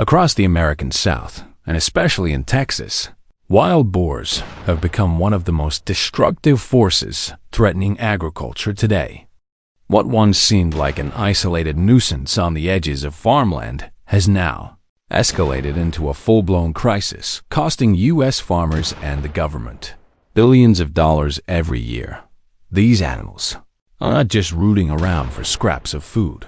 Across the American South, and especially in Texas, wild boars have become one of the most destructive forces threatening agriculture today. What once seemed like an isolated nuisance on the edges of farmland has now escalated into a full-blown crisis, costing U.S. farmers and the government billions of dollars every year. These animals are not just rooting around for scraps of food.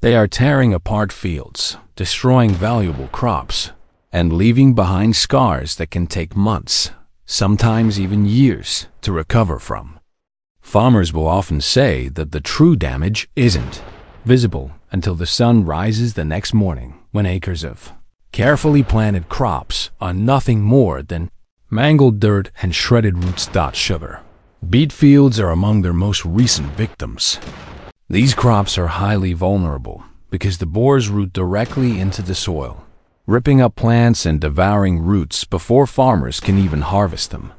They are tearing apart fields, destroying valuable crops, and leaving behind scars that can take months, sometimes even years, to recover from. Farmers will often say that the true damage isn't visible until the sun rises the next morning, when acres of carefully planted crops are nothing more than mangled dirt and shredded roots. Sugar beet fields are among their most recent victims. These crops are highly vulnerable because the boars root directly into the soil, ripping up plants and devouring roots before farmers can even harvest them.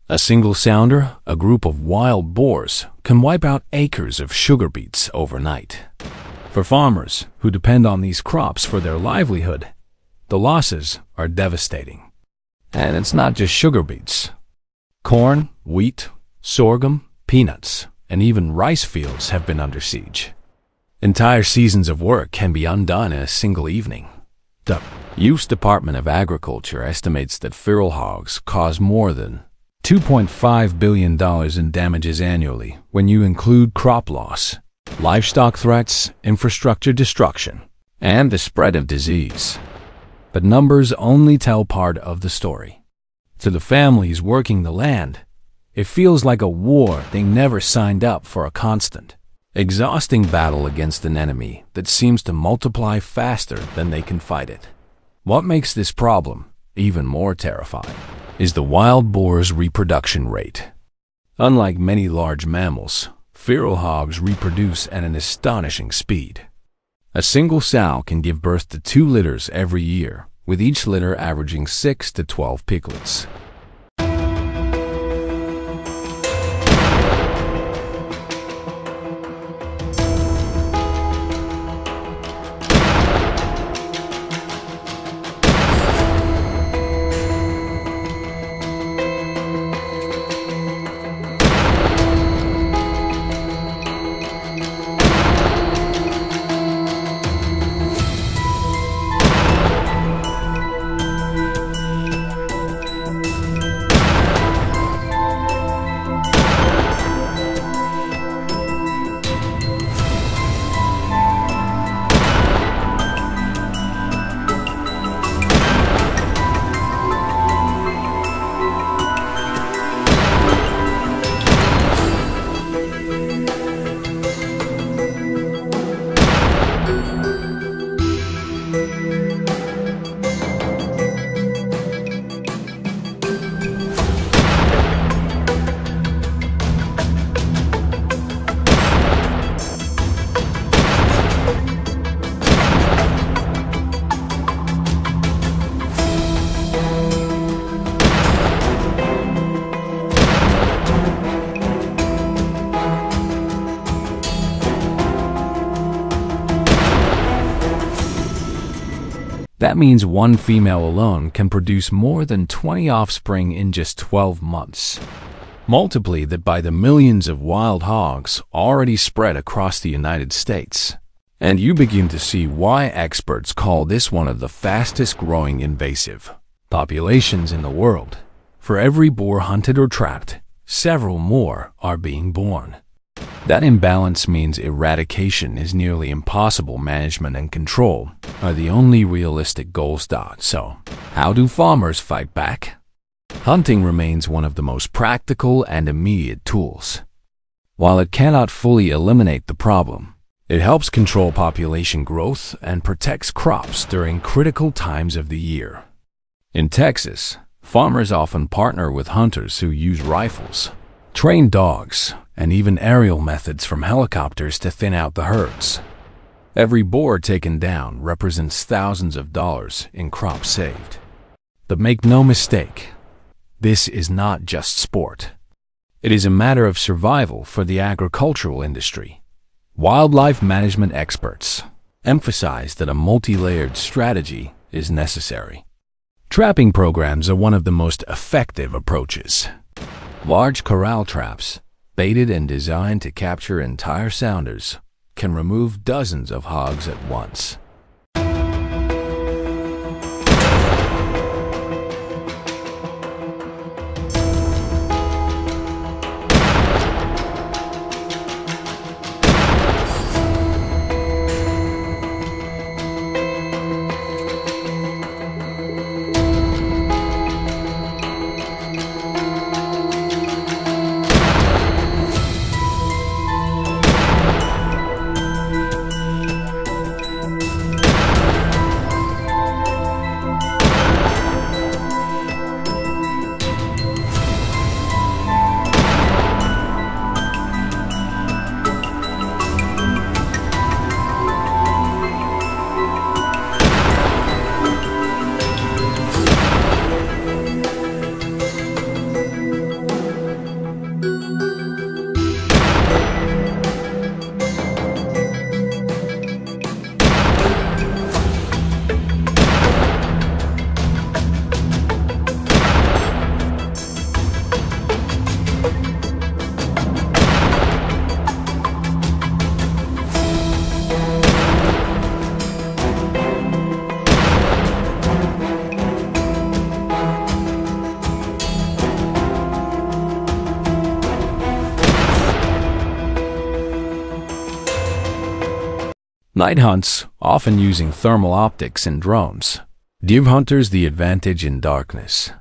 A single sounder, a group of wild boars, can wipe out acres of sugar beets overnight. For farmers who depend on these crops for their livelihood, the losses are devastating. And it's not just sugar beets. Corn, wheat, sorghum, peanuts, and even rice fields have been under siege. Entire seasons of work can be undone in a single evening. The U.S. Department of Agriculture estimates that feral hogs cause more than $2.5 billion in damages annually when you include crop loss, livestock threats, infrastructure destruction, and the spread of disease. But numbers only tell part of the story. To the families working the land, it feels like a war they never signed up for, a constant, exhausting battle against an enemy that seems to multiply faster than they can fight it. What makes this problem even more terrifying is the wild boar's reproduction rate. Unlike many large mammals, feral hogs reproduce at an astonishing speed. A single sow can give birth to 2 litters every year, with each litter averaging 6 to 12 piglets. That means one female alone can produce more than 20 offspring in just 12 months. Multiply that by the millions of wild hogs already spread across the United States, and you begin to see why experts call this one of the fastest growing invasive populations in the world. For every boar hunted or trapped, several more are being born. That imbalance means eradication is nearly impossible. Management and control are the only realistic goals. So, how do farmers fight back? Hunting remains one of the most practical and immediate tools. While it cannot fully eliminate the problem, it helps control population growth and protects crops during critical times of the year. In Texas, farmers often partner with hunters who use rifles, trained dogs, and even aerial methods from helicopters to thin out the herds. Every boar taken down represents thousands of dollars in crops saved. But make no mistake, this is not just sport. It is a matter of survival for the agricultural industry. Wildlife management experts emphasize that a multi-layered strategy is necessary. Trapping programs are one of the most effective approaches. Large corral traps, baited and designed to capture entire sounders, can remove dozens of hogs at once. Night hunts, often using thermal optics and drones, give hunters the advantage in darkness.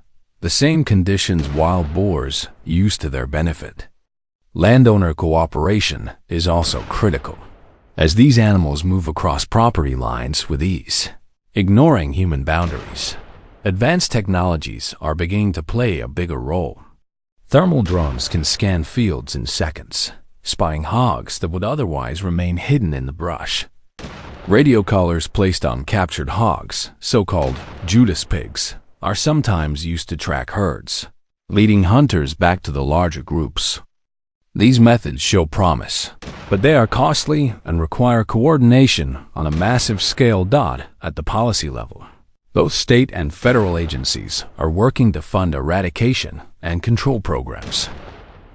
The same conditions wild boars use to their benefit. Landowner cooperation is also critical, as these animals move across property lines with ease, ignoring human boundaries. Advanced technologies are beginning to play a bigger role. Thermal drones can scan fields in seconds, spotting hogs that would otherwise remain hidden in the brush. Radio collars placed on captured hogs, so-called Judas pigs, are sometimes used to track herds, leading hunters back to the larger groups. These methods show promise, but they are costly and require coordination on a massive scale. At the policy level, both state and federal agencies are working to fund eradication and control programs.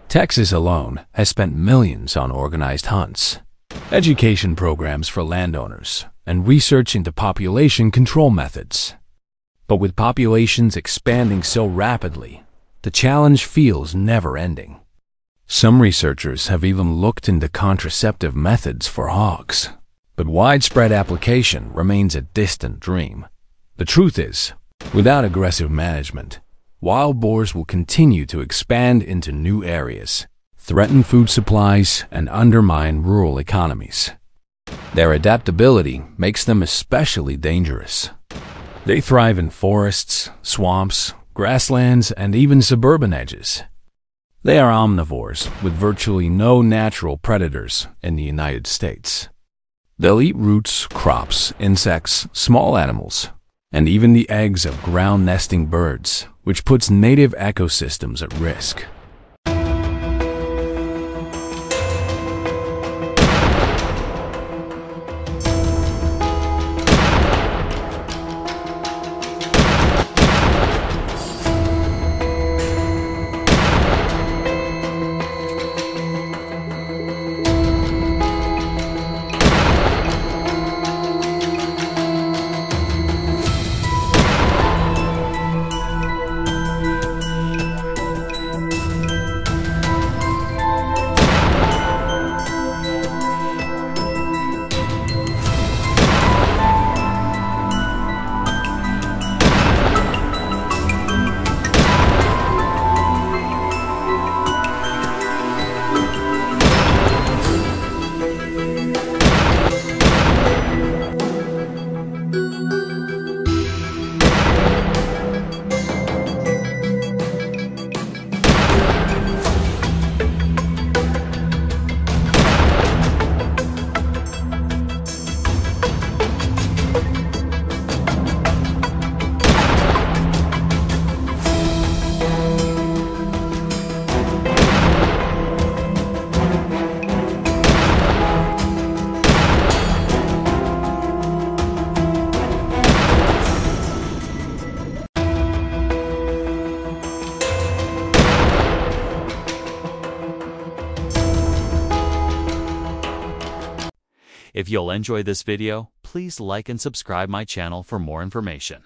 Texas alone has spent millions on organized hunts, education programs for landowners, and research into population control methods. But with populations expanding so rapidly, the challenge feels never-ending. Some researchers have even looked into contraceptive methods for hogs, but widespread application remains a distant dream. The truth is, without aggressive management, wild boars will continue to expand into new areas, threaten food supplies, and undermine rural economies. Their adaptability makes them especially dangerous. They thrive in forests, swamps, grasslands, and even suburban edges. They are omnivores with virtually no natural predators in the United States. They'll eat roots, crops, insects, small animals, and even the eggs of ground-nesting birds, which puts native ecosystems at risk. If you'll enjoy this video, please like and subscribe my channel for more information.